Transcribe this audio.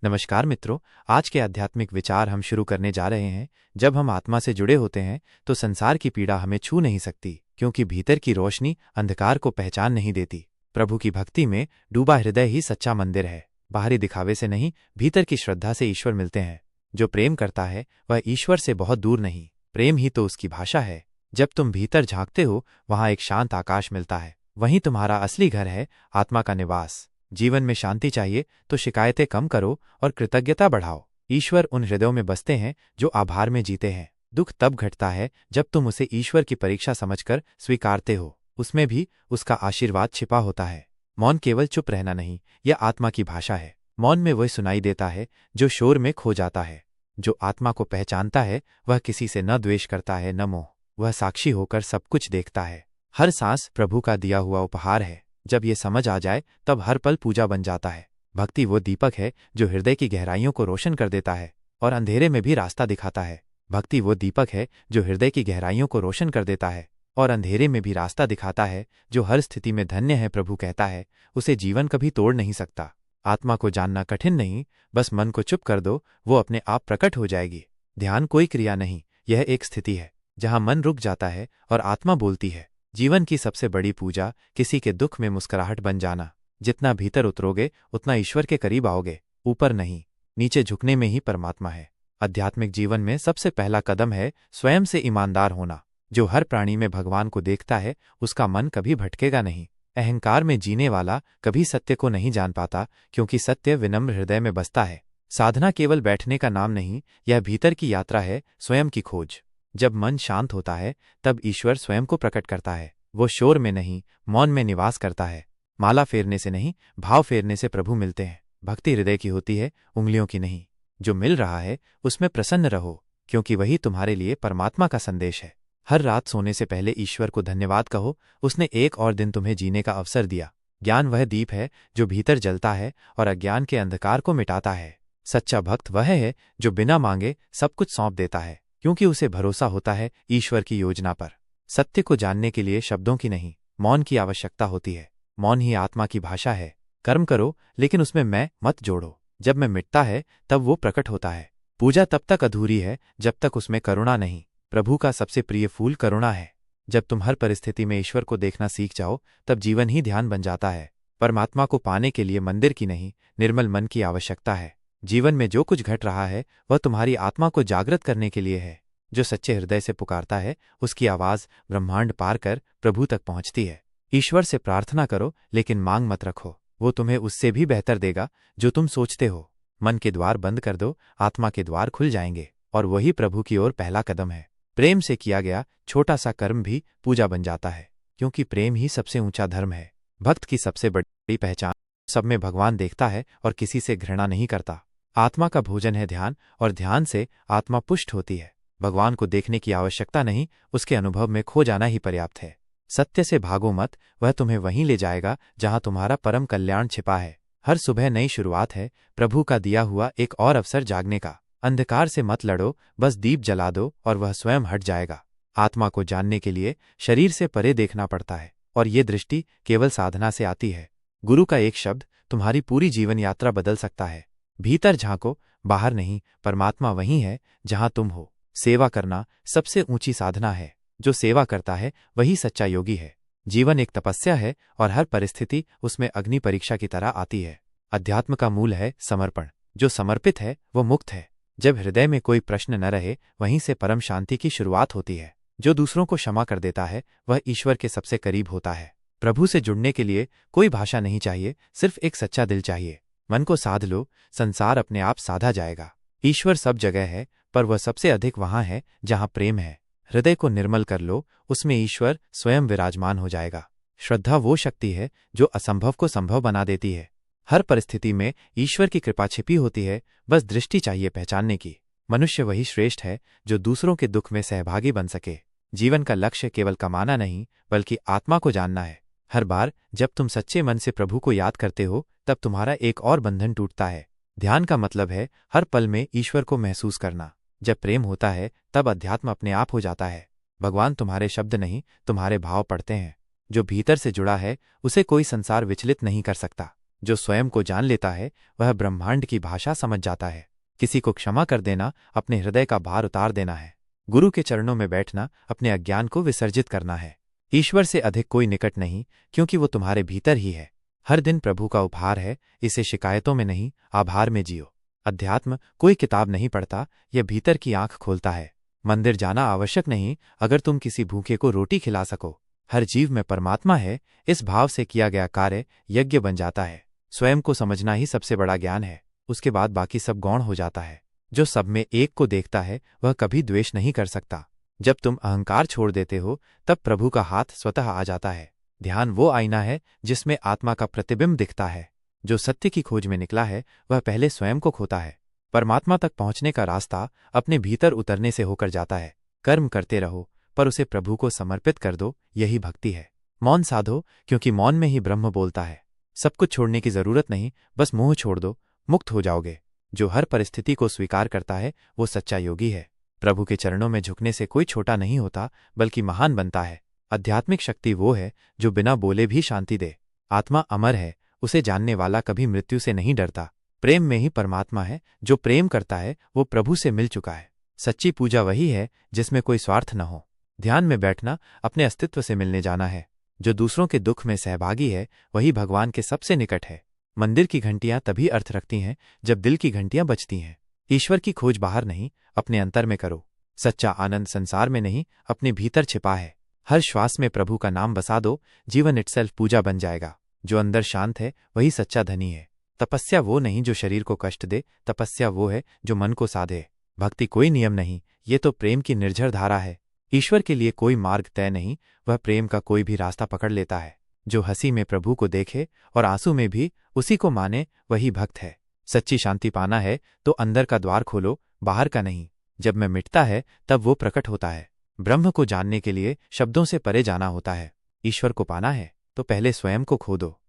नमस्कार मित्रों, आज के आध्यात्मिक विचार हम शुरू करने जा रहे हैं। जब हम आत्मा से जुड़े होते हैं तो संसार की पीड़ा हमें छू नहीं सकती, क्योंकि भीतर की रोशनी अंधकार को पहचान नहीं देती। प्रभु की भक्ति में डूबा हृदय ही सच्चा मंदिर है। बाहरी दिखावे से नहीं, भीतर की श्रद्धा से ईश्वर मिलते हैं। जो प्रेम करता है वह ईश्वर से बहुत दूर नहीं, प्रेम ही तो उसकी भाषा है। जब तुम भीतर झांकते हो, वहां एक शांत आकाश मिलता है। वहीं तुम्हारा असली घर है, आत्मा का निवास। जीवन में शांति चाहिए तो शिकायतें कम करो और कृतज्ञता बढ़ाओ। ईश्वर उन हृदयों में बसते हैं जो आभार में जीते हैं। दुख तब घटता है जब तुम उसे ईश्वर की परीक्षा समझकर स्वीकारते हो। उसमें भी उसका आशीर्वाद छिपा होता है। मौन केवल चुप रहना नहीं, यह आत्मा की भाषा है। मौन में वह सुनाई देता है जो शोर में खो जाता है। जो आत्मा को पहचानता है वह किसी से न द्वेष करता है न मोह। वह साक्षी होकर सब कुछ देखता है। हर सांस प्रभु का दिया हुआ उपहार है। जब ये समझ आ जाए तब हर पल पूजा बन जाता है। भक्ति वो दीपक है जो हृदय की गहराइयों को रोशन कर देता है और अंधेरे में भी रास्ता दिखाता है। भक्ति वो दीपक है जो हृदय की गहराइयों को रोशन कर देता है और अंधेरे में भी रास्ता दिखाता है। जो हर स्थिति में धन्य है, प्रभु कहता है, उसे जीवन कभी तोड़ नहीं सकता। आत्मा को जानना कठिन नहीं, बस मन को चुप कर दो, वो अपने आप प्रकट हो जाएगी। ध्यान कोई क्रिया नहीं, यह एक स्थिति है जहां मन रुक जाता है और आत्मा बोलती है। जीवन की सबसे बड़ी पूजा किसी के दुख में मुस्कुराहट बन जाना। जितना भीतर उतरोगे उतना ईश्वर के करीब आओगे। ऊपर नहीं, नीचे झुकने में ही परमात्मा है। आध्यात्मिक जीवन में सबसे पहला कदम है स्वयं से ईमानदार होना। जो हर प्राणी में भगवान को देखता है उसका मन कभी भटकेगा नहीं। अहंकार में जीने वाला कभी सत्य को नहीं जान पाता, क्योंकि सत्य विनम्र हृदय में बसता है। साधना केवल बैठने का नाम नहीं, यह भीतर की यात्रा है, स्वयं की खोज। जब मन शांत होता है तब ईश्वर स्वयं को प्रकट करता है। वो शोर में नहीं, मौन में निवास करता है। माला फेरने से नहीं, भाव फेरने से प्रभु मिलते हैं। भक्ति हृदय की होती है, उंगलियों की नहीं। जो मिल रहा है उसमें प्रसन्न रहो, क्योंकि वही तुम्हारे लिए परमात्मा का संदेश है। हर रात सोने से पहले ईश्वर को धन्यवाद कहो, उसने एक और दिन तुम्हें जीने का अवसर दिया। ज्ञान वह दीप है जो भीतर जलता है और अज्ञान के अंधकार को मिटाता है। सच्चा भक्त वह है जो बिना मांगे सब कुछ सौंप देता है, क्योंकि उसे भरोसा होता है ईश्वर की योजना पर। सत्य को जानने के लिए शब्दों की नहीं, मौन की आवश्यकता होती है। मौन ही आत्मा की भाषा है। कर्म करो लेकिन उसमें मैं मत जोड़ो। जब मैं मिटता है तब वो प्रकट होता है। पूजा तब तक अधूरी है जब तक उसमें करुणा नहीं। प्रभु का सबसे प्रिय फूल करुणा है। जब तुम हर परिस्थिति में ईश्वर को देखना सीख जाओ तब जीवन ही ध्यान बन जाता है। परमात्मा को पाने के लिए मंदिर की नहीं, निर्मल मन की आवश्यकता है। जीवन में जो कुछ घट रहा है वह तुम्हारी आत्मा को जागृत करने के लिए है। जो सच्चे हृदय से पुकारता है उसकी आवाज ब्रह्मांड पार कर प्रभु तक पहुंचती है। ईश्वर से प्रार्थना करो लेकिन मांग मत रखो, वो तुम्हें उससे भी बेहतर देगा जो तुम सोचते हो। मन के द्वार बंद कर दो, आत्मा के द्वार खुल जाएंगे और वही प्रभु की ओर पहला कदम है। प्रेम से किया गया छोटा सा कर्म भी पूजा बन जाता है, क्योंकि प्रेम ही सबसे ऊंचा धर्म है। भक्त की सबसे बड़ी पहचान सब में भगवान देखता है और किसी से घृणा नहीं करता। आत्मा का भोजन है ध्यान, और ध्यान से आत्मा पुष्ट होती है। भगवान को देखने की आवश्यकता नहीं, उसके अनुभव में खो जाना ही पर्याप्त है। सत्य से भागो मत, वह तुम्हें वहीं ले जाएगा जहां तुम्हारा परम कल्याण छिपा है। हर सुबह नई शुरुआत है, प्रभु का दिया हुआ एक और अवसर जागने का। अंधकार से मत लड़ो, बस दीप जला दो और वह स्वयं हट जाएगा। आत्मा को जानने के लिए शरीर से परे देखना पड़ता है, और ये दृष्टि केवल साधना से आती है। गुरु का एक शब्द तुम्हारी पूरी जीवन यात्रा बदल सकता है। भीतर झांको, बाहर नहीं, परमात्मा वहीं है जहां तुम हो। सेवा करना सबसे ऊंची साधना है। जो सेवा करता है वही सच्चा योगी है। जीवन एक तपस्या है और हर परिस्थिति उसमें अग्नि परीक्षा की तरह आती है। अध्यात्म का मूल है समर्पण। जो समर्पित है वो मुक्त है। जब हृदय में कोई प्रश्न न रहे, वहीं से परम शांति की शुरुआत होती है। जो दूसरों को क्षमा कर देता है वह ईश्वर के सबसे करीब होता है। प्रभु से जुड़ने के लिए कोई भाषा नहीं चाहिए, सिर्फ एक सच्चा दिल चाहिए। मन को साध लो, संसार अपने आप साधा जाएगा। ईश्वर सब जगह है, पर वह सबसे अधिक वहां है जहां प्रेम है। हृदय को निर्मल कर लो, उसमें ईश्वर स्वयं विराजमान हो जाएगा। श्रद्धा वो शक्ति है जो असंभव को संभव बना देती है। हर परिस्थिति में ईश्वर की कृपा छिपी होती है, बस दृष्टि चाहिए पहचानने की। मनुष्य वही श्रेष्ठ है जो दूसरों के दुख में सहभागी बन सके। जीवन का लक्ष्य केवल कमाना नहीं, बल्कि आत्मा को जानना है। हर बार जब तुम सच्चे मन से प्रभु को याद करते हो तब तुम्हारा एक और बंधन टूटता है। ध्यान का मतलब है हर पल में ईश्वर को महसूस करना। जब प्रेम होता है तब अध्यात्म अपने आप हो जाता है। भगवान तुम्हारे शब्द नहीं, तुम्हारे भाव पढ़ते हैं। जो भीतर से जुड़ा है उसे कोई संसार विचलित नहीं कर सकता। जो स्वयं को जान लेता है वह ब्रह्मांड की भाषा समझ जाता है। किसी को क्षमा कर देना अपने हृदय का भार उतार देना है। गुरु के चरणों में बैठना अपने अज्ञान को विसर्जित करना है। ईश्वर से अधिक कोई निकट नहीं, क्योंकि वो तुम्हारे भीतर ही है। हर दिन प्रभु का उपहार है, इसे शिकायतों में नहीं आभार में जियो। अध्यात्म कोई किताब नहीं पढ़ता, यह भीतर की आंख खोलता है। मंदिर जाना आवश्यक नहीं अगर तुम किसी भूखे को रोटी खिला सको। हर जीव में परमात्मा है, इस भाव से किया गया कार्य यज्ञ बन जाता है। स्वयं को समझना ही सबसे बड़ा ज्ञान है, उसके बाद बाकी सब गौण हो जाता है। जो सब में एक को देखता है वह कभी द्वेष नहीं कर सकता। जब तुम अहंकार छोड़ देते हो तब प्रभु का हाथ स्वतः आ जाता है। ध्यान वो आईना है जिसमें आत्मा का प्रतिबिंब दिखता है। जो सत्य की खोज में निकला है वह पहले स्वयं को खोता है। परमात्मा तक पहुंचने का रास्ता अपने भीतर उतरने से होकर जाता है। कर्म करते रहो पर उसे प्रभु को समर्पित कर दो, यही भक्ति है। मौन साधो, क्योंकि मौन में ही ब्रह्म बोलता है। सब कुछ छोड़ने की जरूरत नहीं, बस मोह छोड़ दो, मुक्त हो जाओगे। जो हर परिस्थिति को स्वीकार करता है वो सच्चा योगी है। प्रभु के चरणों में झुकने से कोई छोटा नहीं होता, बल्कि महान बनता है। आध्यात्मिक शक्ति वो है जो बिना बोले भी शांति दे। आत्मा अमर है, उसे जानने वाला कभी मृत्यु से नहीं डरता। प्रेम में ही परमात्मा है, जो प्रेम करता है वो प्रभु से मिल चुका है। सच्ची पूजा वही है जिसमें कोई स्वार्थ न हो। ध्यान में बैठना अपने अस्तित्व से मिलने जाना है। जो दूसरों के दुख में सहभागी है वही भगवान के सबसे निकट है। मंदिर की घंटियां तभी अर्थ रखती हैं जब दिल की घंटियां बजती हैं। ईश्वर की खोज बाहर नहीं, अपने अंतर में करो। सच्चा आनंद संसार में नहीं, अपने भीतर छिपा है। हर श्वास में प्रभु का नाम बसा दो, जीवन इटसेल्फ पूजा बन जाएगा। जो अंदर शांत है वही सच्चा धनी है। तपस्या वो नहीं जो शरीर को कष्ट दे, तपस्या वो है जो मन को साधे। भक्ति कोई नियम नहीं, ये तो प्रेम की निर्झर धारा है। ईश्वर के लिए कोई मार्ग तय नहीं, वह प्रेम का कोई भी रास्ता पकड़ लेता है। जो हंसी में प्रभु को देखे और आंसू में भी उसी को माने वही भक्त है। सच्ची शांति पाना है तो अंदर का द्वार खोलो, बाहर का नहीं। जब मैं मिटता है तब वो प्रकट होता है। ब्रह्म को जानने के लिए शब्दों से परे जाना होता है। ईश्वर को पाना है तो पहले स्वयं को खो दो।